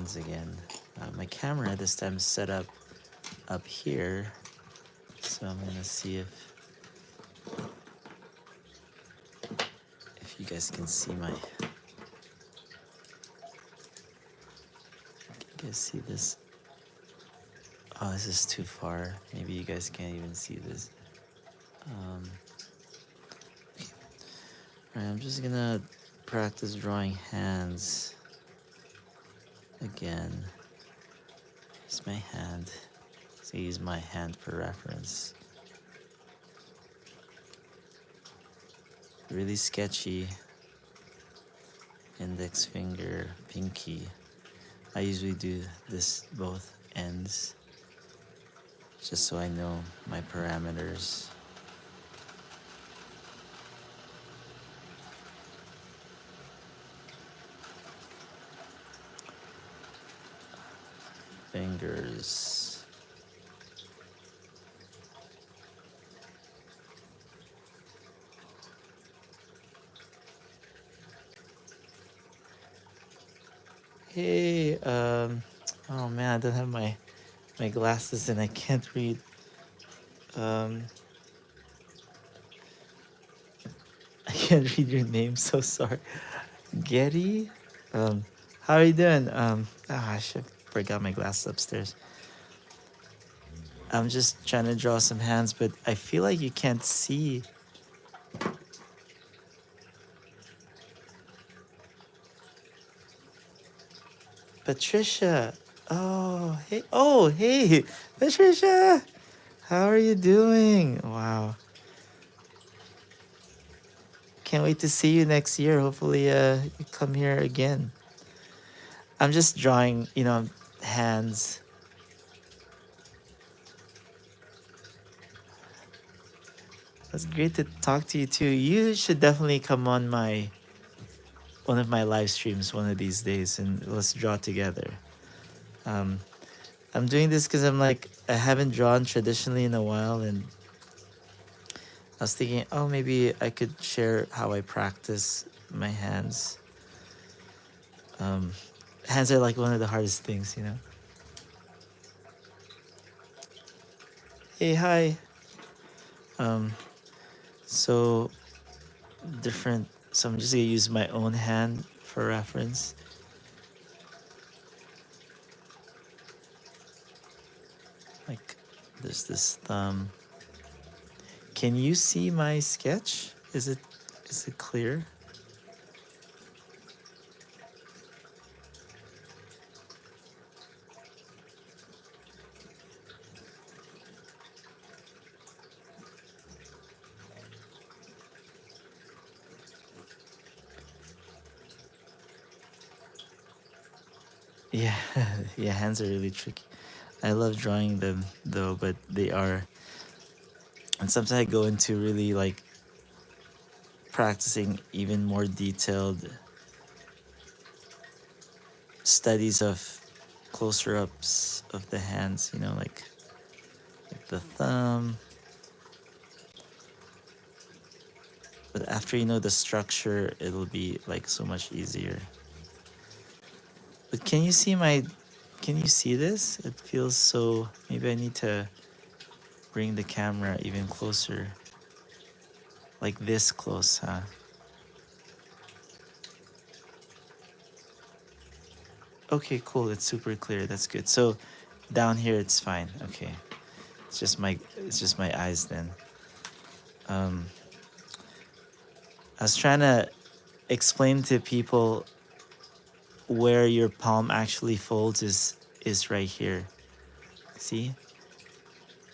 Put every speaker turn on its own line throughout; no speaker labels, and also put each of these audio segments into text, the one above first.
hands again. My camera this time is set up here, so I'm gonna see if you guys can see my. Can you guys see this? Oh, this is too far. Maybe you guys can't even see this. Alright, I'm just gonna practice drawing hands again. Here's my hand. So use my hand for reference. Really sketchy. Index finger, pinky. I usually do this both ends just so I know my parameters. Fingers. Hey, oh man, I don't have my glasses and I can't read. I can't read your name, so sorry. Getty? How are you doing? I should forgot my glasses upstairs. I'm just trying to draw some hands, but I feel like you can't see. Patricia. Oh, hey, Patricia. How are you doing? Wow. Can't wait to see you next year. Hopefully, you come here again. I'm just drawing, hands. It's great to talk to you too. You should definitely come on one of my live streams one of these days and let's draw together. I'm doing this because I haven't drawn traditionally in a while, and I was thinking, oh, maybe I could share how I practice my hands. Hands are like one of the hardest things, you know. Hey, hi. So different. So I'm just gonna use my own hand for reference. Like, there's this thumb. Can you see my sketch? Is it clear? Yeah, yeah, hands are really tricky. I love drawing them though, but they are, and sometimes I go into really like practicing even more detailed studies of closer ups of the hands, like the thumb. But after you know the structure, it'll be like so much easier. But can you see this? It feels so, maybe I need to bring the camera even closer. Like this close, huh? Okay, cool. It's super clear. That's good. So down here it's fine. Okay. It's just my eyes then. I was trying to explain to people where your palm actually folds is right here. See?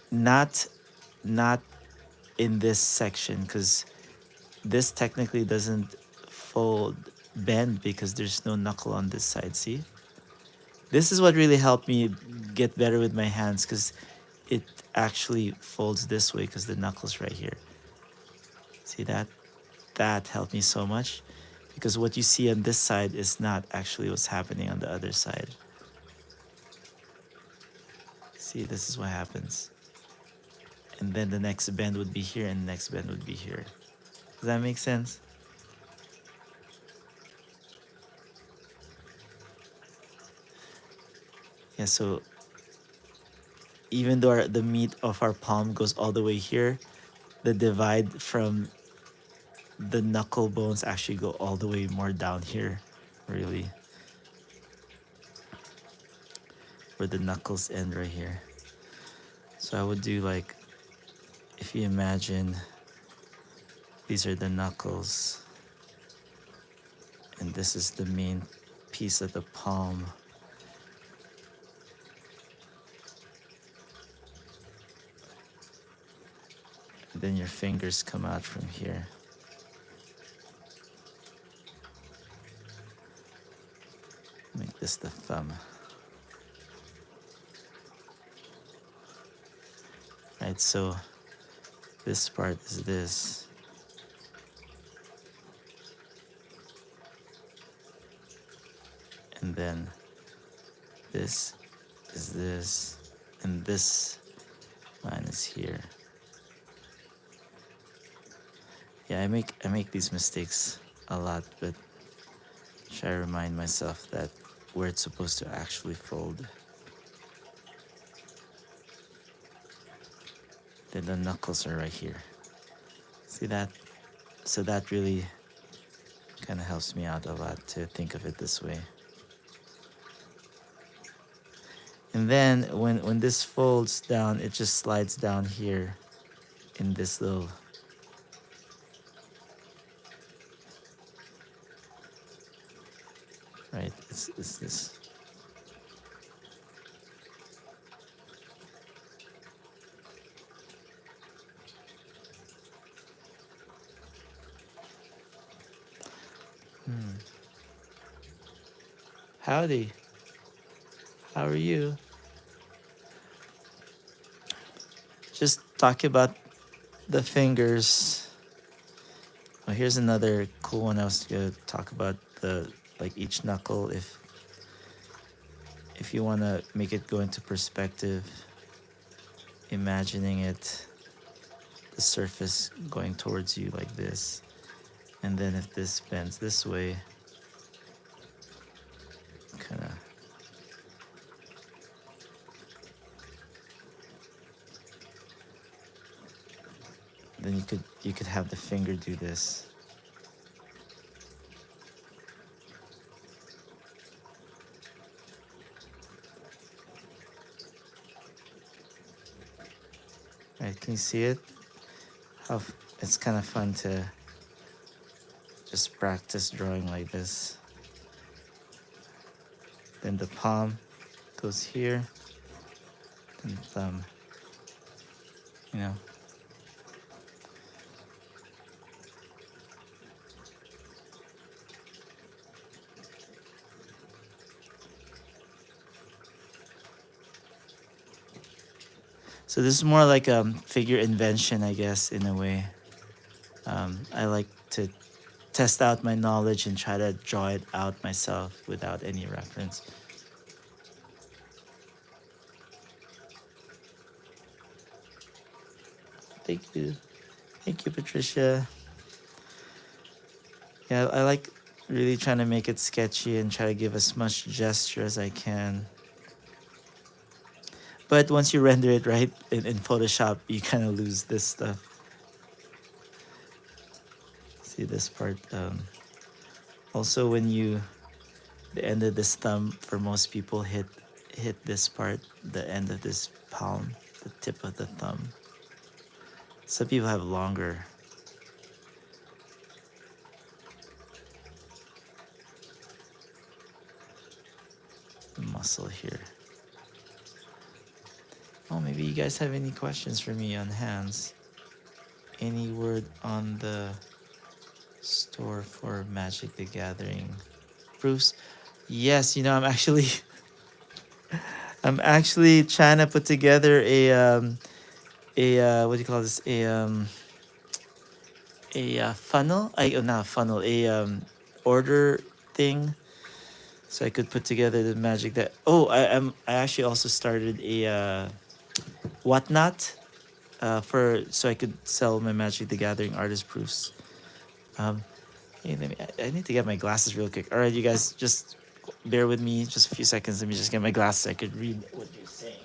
Not in this section, because this technically doesn't bend because there's no knuckle on this side. See? This is what really helped me get better with my hands, because it actually folds this way because the knuckle's right here. See that? That helped me so much, because what you see on this side is not actually what's happening on the other side. See, this is what happens. And then the next bend would be here and the next bend would be here. Does that make sense? so even though the meat of our palm goes all the way here, the divide from the knuckle bones actually go all the way more down here, really, where the knuckles end right here. So I would do like, if you imagine these are the knuckles and this is the main piece of the palm. And then your fingers come out from here. Make this the thumb. Right, so this part is this. And then this is this. And this line is here. Yeah, I make these mistakes a lot, but try to remind myself that where it's supposed to actually fold. Then the knuckles are right here. See that? So that really kind of helps me out a lot to think of it this way. And then when this folds down, it just slides down here in this little, right, it's this. Howdy. How are you? Just talk about the fingers. Oh, here's another cool one I was gonna talk about, the like each knuckle. If you want to make it go into perspective, imagining it, the surface going towards you like this, and then if this bends this way, kind of then you could have the finger do this. Right, can you see it? How it's kind of fun to just practice drawing like this. Then the palm goes here, and thumb, you know. So this is more like a figure invention, I guess, in a way. I like to test out my knowledge and try to draw it out myself without any reference. Thank you. Thank you, Patricia. Yeah, I like really trying to make it sketchy and try to give as much gesture as I can. But once you render it right in Photoshop, you kind of lose this stuff. See this part? Also, when the end of this thumb, for most people, hit this part, the end of this palm, the tip of the thumb. Some people have longer. Muscle here. Oh, maybe you guys have any questions for me on hands. Any word on the store for Magic the Gathering proofs? Yes, I'm actually I'm actually trying to put together a what do you call this, a funnel, not a funnel, a order thing, so I could put together the magic that I actually also started a whatnot so I could sell my Magic the Gathering artist proofs. Hey, I need to get my glasses real quick. All right, you guys, just Bear with me just a few seconds. Let me just get my glasses so I could read what you're saying.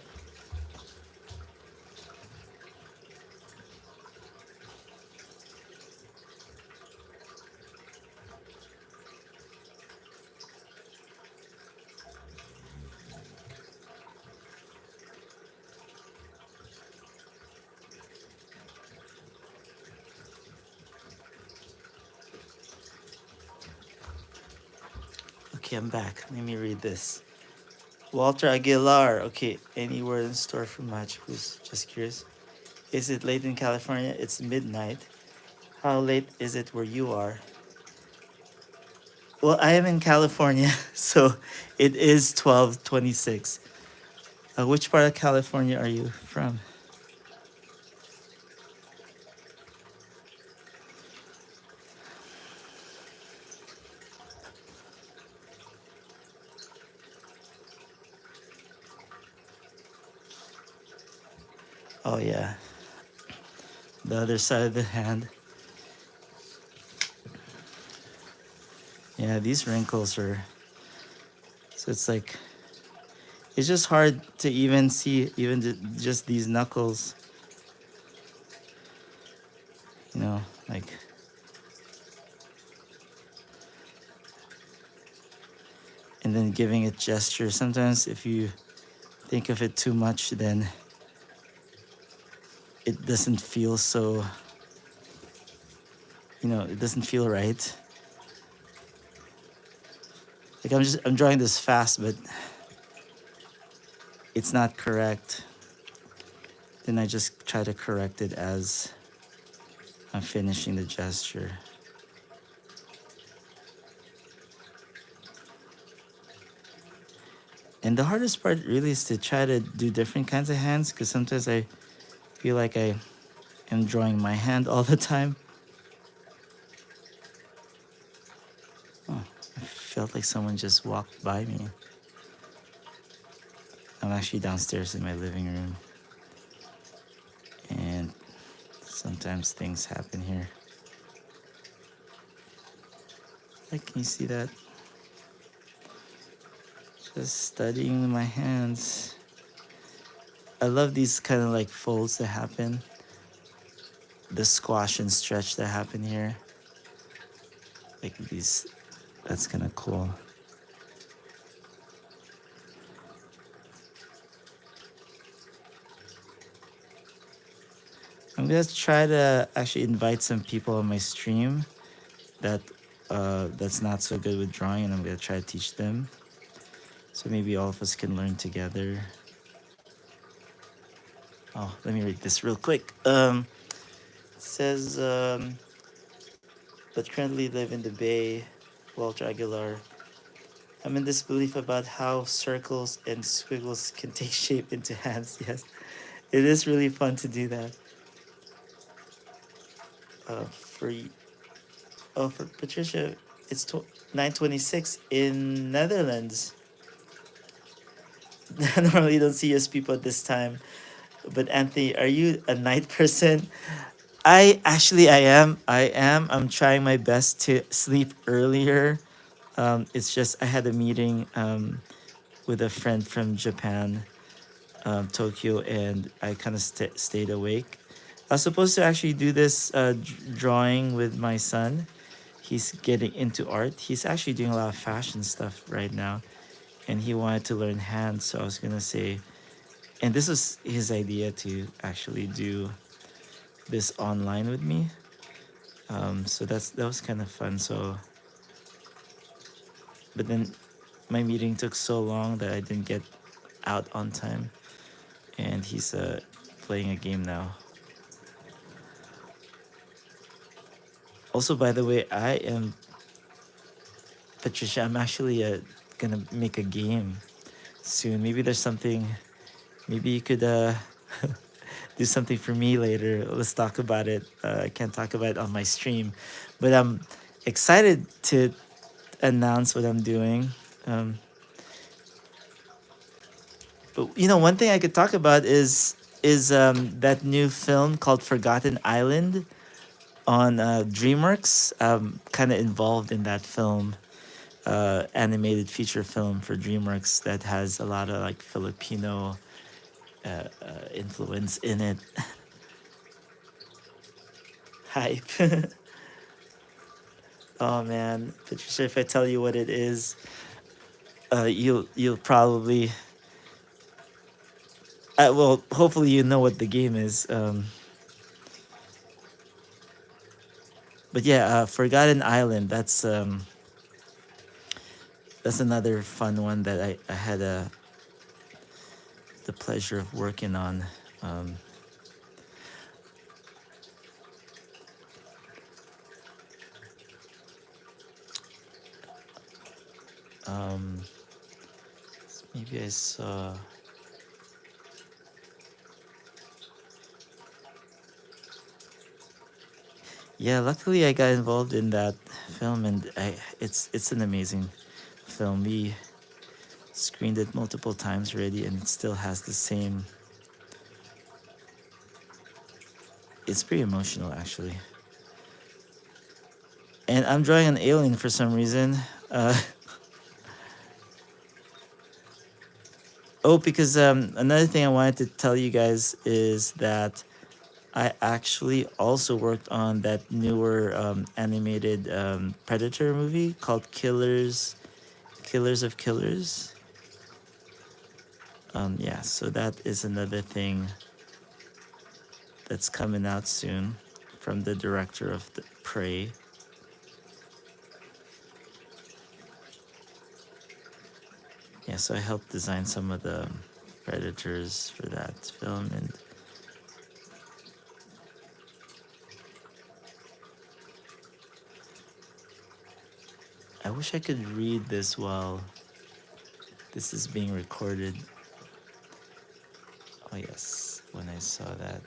Okay, I'm back. Let me read this. Walter Aguilar. Okay, anywhere in store for Match? Who's just curious? Is it late in California? It's midnight. How late is it where you are? Well, I am in California, so it is 12:26. Which part of California are you from? Oh yeah, the other side of the hand. Yeah, these wrinkles are. So it's like it's just hard to even see even just these knuckles. You know, like. And then giving it gesture. Sometimes if you think of it too much, then it doesn't feel so, it doesn't feel right. Like I'm drawing this fast, but it's not correct. Then I just try to correct it as I'm finishing the gesture. And the hardest part really is to try to do different kinds of hands, because sometimes I feel like I am drawing my hand all the time. Oh, I felt like someone just walked by me. I'm actually downstairs in my living room. And sometimes things happen here. Like, can you see that? Just studying my hands. I love these kind of like folds that happen. The squash and stretch that happen here. Like these, that's kind of cool. I'm gonna try to actually invite some people on my stream that's not so good with drawing, and I'm gonna try to teach them. So maybe all of us can learn together. Oh, let me read this real quick. It says, but currently live in the Bay, Walter Aguilar. I'm in disbelief about how circles and squiggles can take shape into hands. Yes, it is really fun to do that. For for Patricia, it's 9:26 in Netherlands. Normally, you don't see US people at this time. But Anthony, are you a night person? I am. I am. I'm trying my best to sleep earlier. It's just I had a meeting with a friend from Japan, Tokyo, and I kind of stayed awake. I was supposed to actually do this drawing with my son. He's getting into art. He's actually doing a lot of fashion stuff right now, and he wanted to learn hands. So I was gonna say, and this was his idea to actually do this online with me. So that was kind of fun. So, but then my meeting took so long that I didn't get out on time, and he's playing a game now. Also, by the way, I am Patricia. I'm actually gonna make a game soon. Maybe there's something. Maybe you could do something for me later. Let's talk about it. I can't talk about it on my stream, but I'm excited to announce what I'm doing. Um, but one thing I could talk about is that new film called Forgotten Island on DreamWorks. I'm kind of involved in that film. animated feature film for DreamWorks that has a lot of like Filipino influence in it. Hype. Oh man, Patricia, if I tell you what it is, you'll probably well, hopefully you know what the game is. But yeah, Forgotten Island. That's another fun one that I had the pleasure of working on. Um, um, maybe I saw. Yeah, luckily I got involved in that film, and it's an amazing film. We screened it multiple times already, and it still has the same. It's pretty emotional actually. And I'm drawing an alien for some reason. Uh, oh, because another thing I wanted to tell you guys is that I actually also worked on that newer animated Predator movie called Killers of Killers. Yeah, so that is another thing that's coming out soon from the director of the Prey. Yeah, so I helped design some of the Predators for that film, and I wish I could read this while this is being recorded. Oh yes, when I saw that.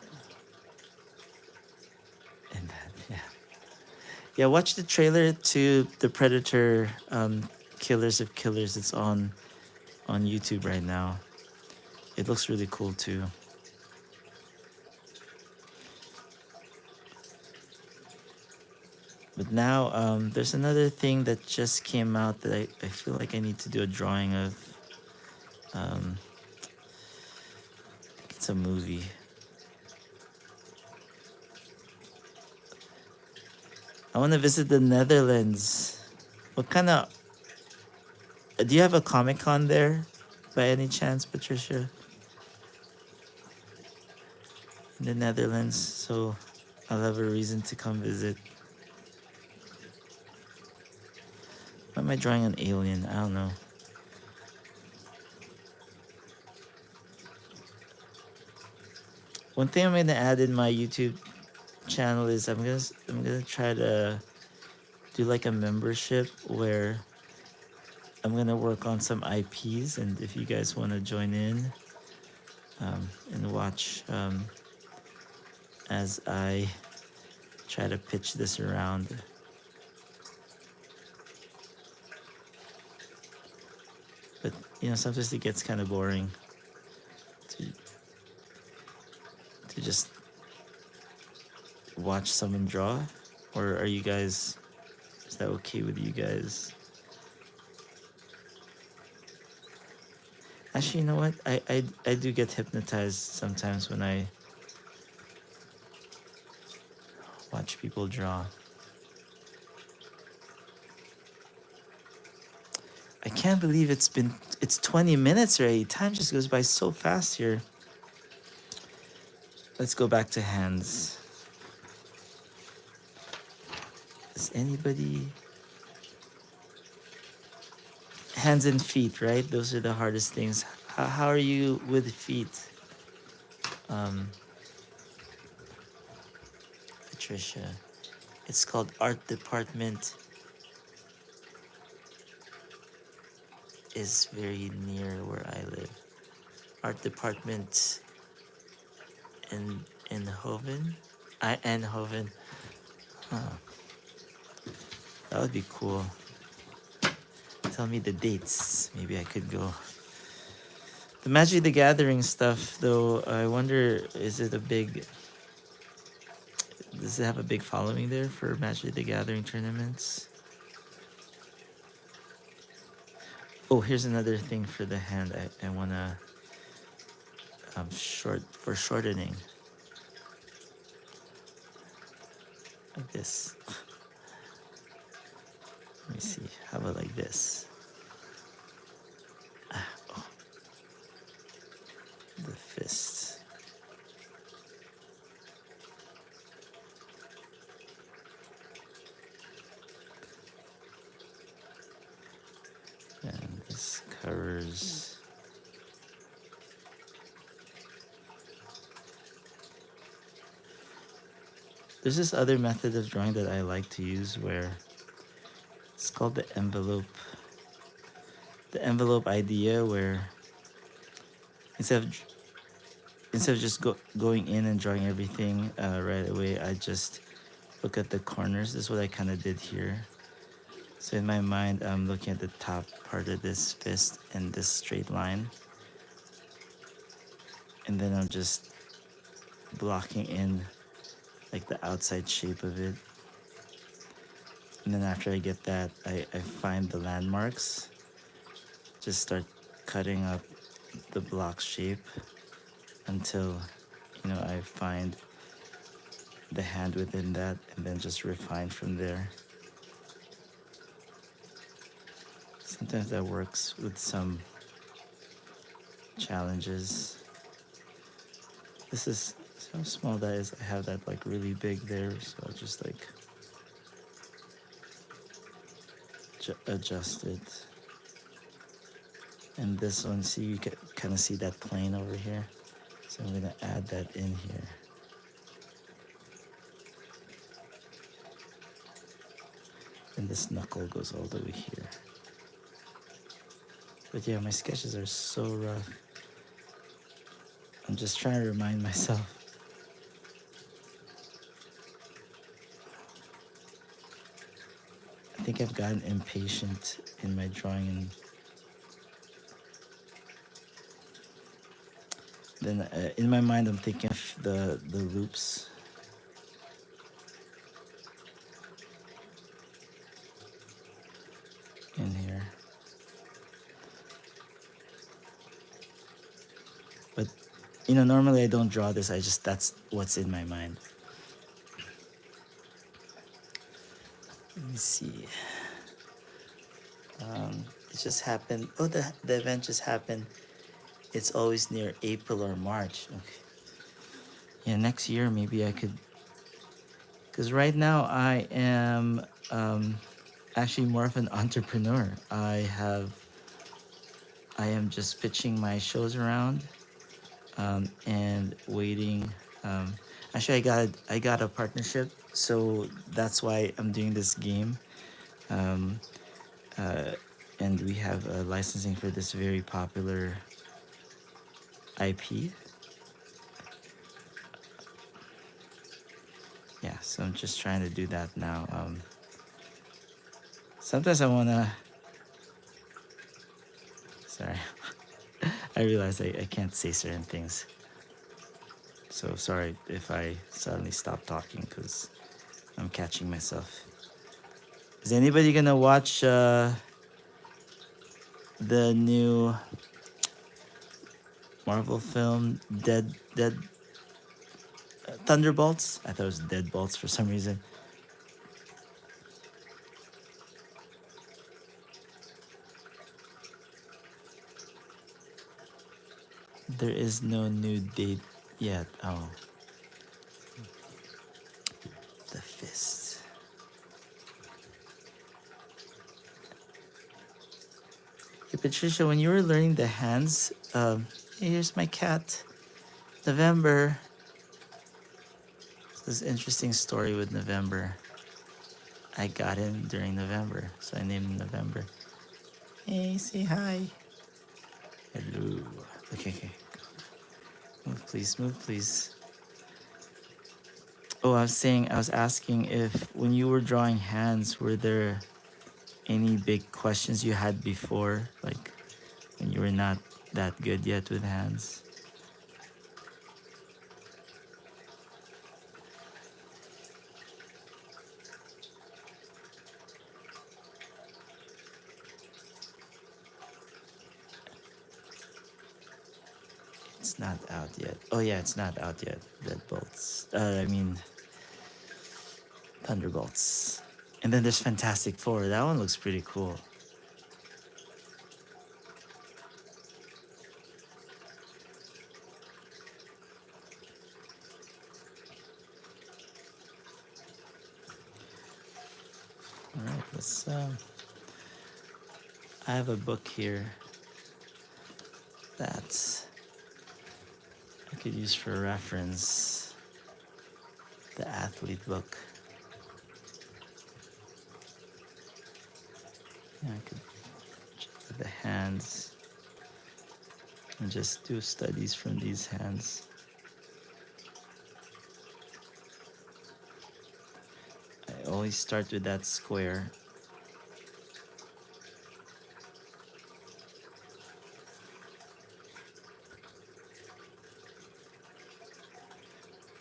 And that, yeah. Yeah, watch the trailer to the Predator Killers of Killers. It's on YouTube right now. It looks really cool too. But now there's another thing that just came out that I feel like I need to do a drawing of. Um, I think it's a movie. I want to visit the Netherlands. What kind of... Do you have a Comic Con there by any chance, Patricia? In the Netherlands, so I'll have a reason to come visit. Why am I drawing an alien? I don't know. One thing I'm gonna add in my YouTube channel is I'm gonna try to do like a membership where I'm gonna work on some IPs, and if you guys want to join in and watch as I try to pitch this around. But you know, sometimes it gets kind of boring to just watch someone draw. Or are you guys... Is that okay with you guys? Actually, you know what? I do get hypnotized sometimes when I watch people draw. I can't believe it's 20 minutes already. Time just goes by so fast here. Let's go back to hands. Is anybody... Hands and feet, right? Those are the hardest things. How are you with feet? Patricia. It's called Art Department is very near where I live. Art Department in Hoven? Eindhoven. Huh. That would be cool. Tell me the dates. Maybe I could go. The Magic the Gathering stuff, though, I wonder, is it a big... Does it have a big following there for Magic the Gathering tournaments? Oh, here's another thing for the hand. I wanna shortening like this. Let me see. How about like this? Oh, the fist. And this covers. There's this other method of drawing that I like to use where it's called the envelope. The envelope idea where instead of just going in and drawing everything right away, I just look at the corners. This is what I kind of did here. So in my mind, I'm looking at the top part of this fist and this straight line. And then I'm just blocking in like the outside shape of it. And then after I get that, I find the landmarks. Just start cutting up the block shape until, I find the hand within that, and then just refine from there. Sometimes that works with some challenges. This is so small that is, I have that like really big there, so I'll just like adjust it. And this one, see, you can kind of see that plane over here. So I'm gonna add that in here. And this knuckle goes all the way here. But yeah, my sketches are so rough. I'm just trying to remind myself. I think I've gotten impatient in my drawing, and then in my mind I'm thinking of the loops. In here. But normally I don't draw this, that's what's in my mind. Let me see. It just happened. Oh, the event just happened. It's always near April or March. Okay. Yeah, next year maybe I could. Because right now I am actually more of an entrepreneur. I am just pitching my shows around and waiting. Actually, I got a partnership, so that's why I'm doing this game. Um, and we have licensing for this very popular IP. Yeah, so I'm just trying to do that now. Sometimes I wanna. Sorry, I realize I can't say certain things. So sorry if I suddenly stop talking because I'm catching myself. Is anybody gonna watch the new Marvel film Dead Thunderbolts? I thought it was Deadbolts for some reason. There is no new date yet. Oh, the fist. Hey, Patricia, when you were learning the hands, hey, here's my cat, November. This interesting story with November. I got him during November, so I named him November. Hey, say hi. Hello. Okay. Move, please. Move, please. Oh, I was asking if when you were drawing hands, were there any big questions you had before, like when you were not that good yet with hands? It's not out yet. Oh yeah, it's not out yet. Deadbolts. I mean Thunderbolts. And then there's Fantastic Four. That one looks pretty cool. All right, let's. I have a book here that I could use for reference. The athlete book. Yeah, I could check the hands and just do studies from these hands. I always start with that square.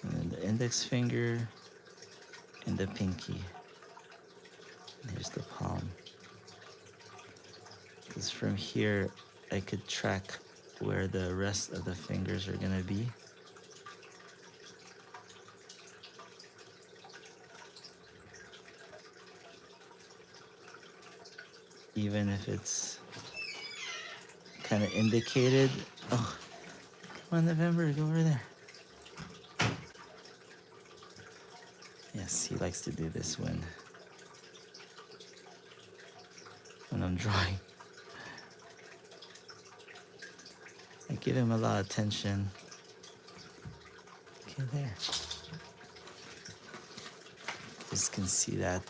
And then the index finger and the pinky. And here's the palm. Because from here, I could track where the rest of the fingers are gonna be. Even if it's kind of indicated. Oh, come on, November, go over there. Yes, he likes to do this when I'm drawing. I give him a lot of attention. Okay, there. Just can see that.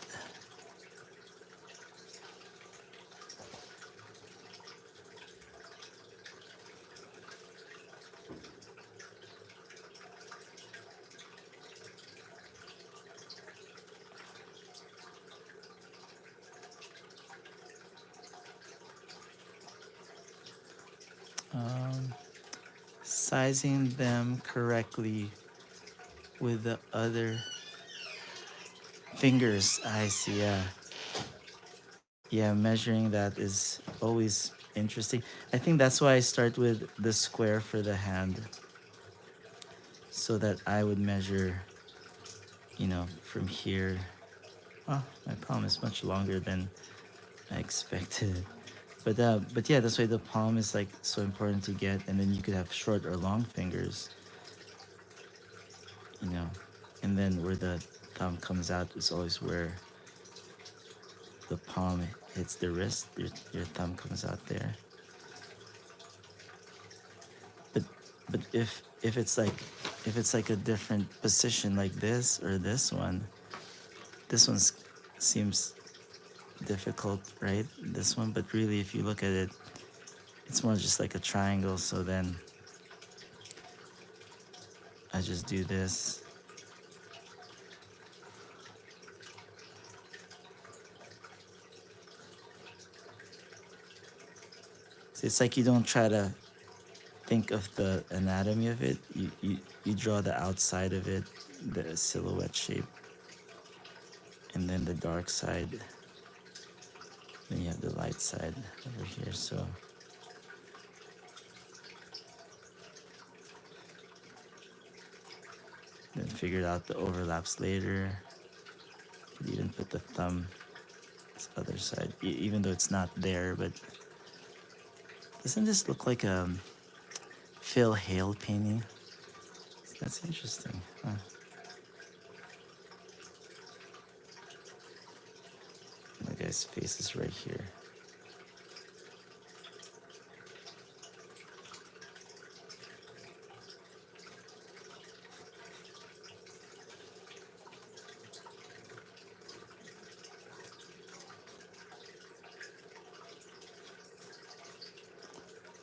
Sizing them correctly with the other fingers. I see. Yeah, measuring that is always interesting. I think that's why I start with the square for the hand, so that I would measure, from here. Oh, my palm is much longer than I expected. But yeah, that's why the palm is like so important to get, and then you could have short or long fingers, you know, and then where the thumb comes out is always where the palm hits the wrist. Your thumb comes out there. But but if it's like a different position like this or this one seems difficult, right? This one, but really, if you look at it, it's more just like a triangle. So then I just do this. So it's like you don't try to think of the anatomy of it. You draw the outside of it, the silhouette shape, and then the dark side. Then you have the light side over here. So then figured out the overlaps later. Could even put the thumb this other side, even though it's not there. But doesn't this look like a Phil Hale painting? That's interesting. Huh? The guy's face is right here.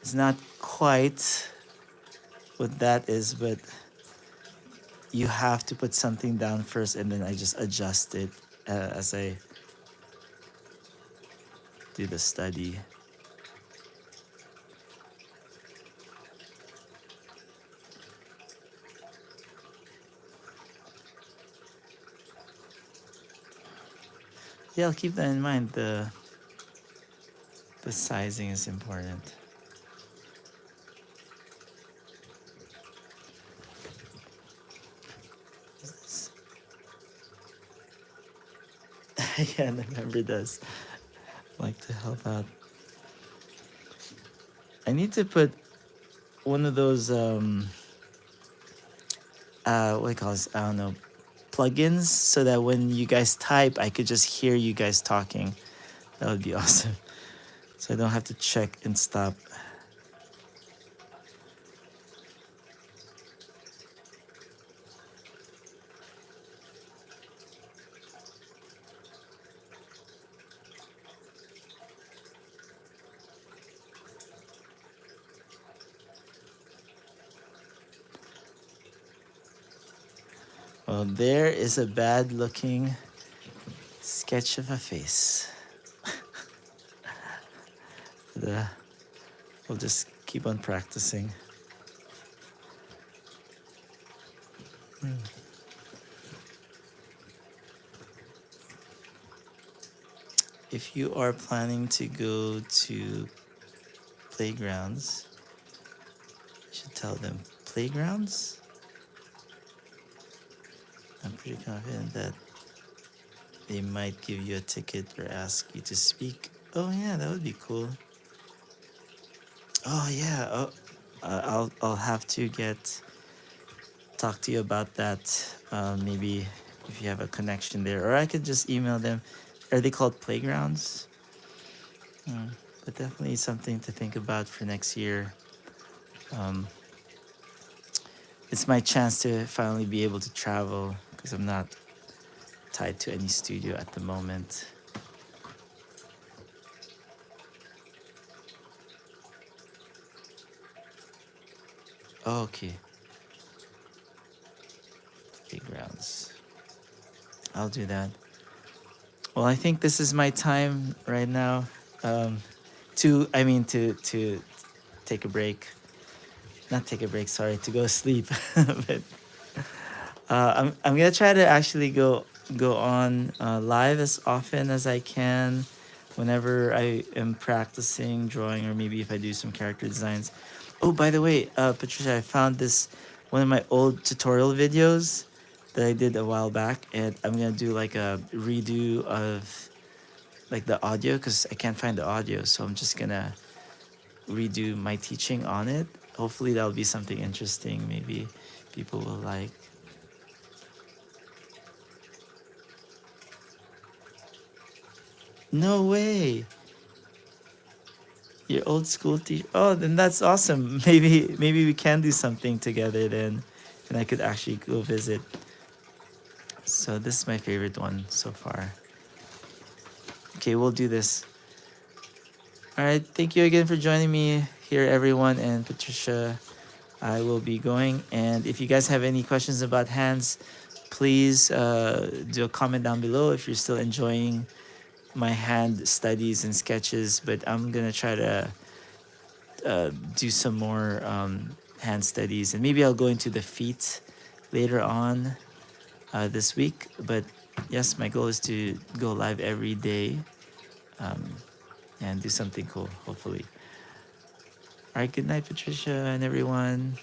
It's not quite what that is, but you have to put something down first, and then I just adjust it as I do the study. Yeah, I'll keep that in mind. The sizing is important. Yeah, the member does like to help out. I need to put one of those what do you call this? I don't know, plugins, so that when you guys type, I could just hear you guys talking. That would be awesome. So I don't have to check and stop. Well, there is a bad looking sketch of a face. the, we'll just keep on practicing. If you are planning to go to playgrounds, you should tell them playgrounds. I'm pretty confident that they might give you a ticket or ask you to speak. Oh yeah, that would be cool. Oh yeah. Oh, I'll have to talk to you about that. Maybe if you have a connection there, or I could just email them. Are they called playgrounds? But definitely something to think about for next year. Um, it's my chance to finally be able to travel because I'm not tied to any studio at the moment. Oh, okay, playgrounds. I'll do that. Well, I think this is my time right now. Um, to take a break. Not take a break. Sorry, to go sleep. But I'm gonna try to actually go on live as often as I can, whenever I am practicing drawing, or maybe if I do some character designs. Oh, by the way, Patricia, I found this one of my old tutorial videos that I did a while back, and I'm gonna do like a redo of like the audio because I can't find the audio, so I'm just gonna redo my teaching on it. Hopefully, that'll be something interesting. Maybe people will like. No way. Your old school teacher. Oh, then that's awesome. Maybe we can do something together then, and I could actually go visit. So this is my favorite one so far. Okay, we'll do this. All right, thank you again for joining me here, everyone, and Patricia. I will be going, and if you guys have any questions about hands, please do a comment down below if you're still enjoying my hand studies and sketches. But I'm gonna try to do some more hand studies, and maybe I'll go into the feet later on this week. But yes, my goal is to go live every day and do something cool, hopefully. All right, good night, Patricia and everyone.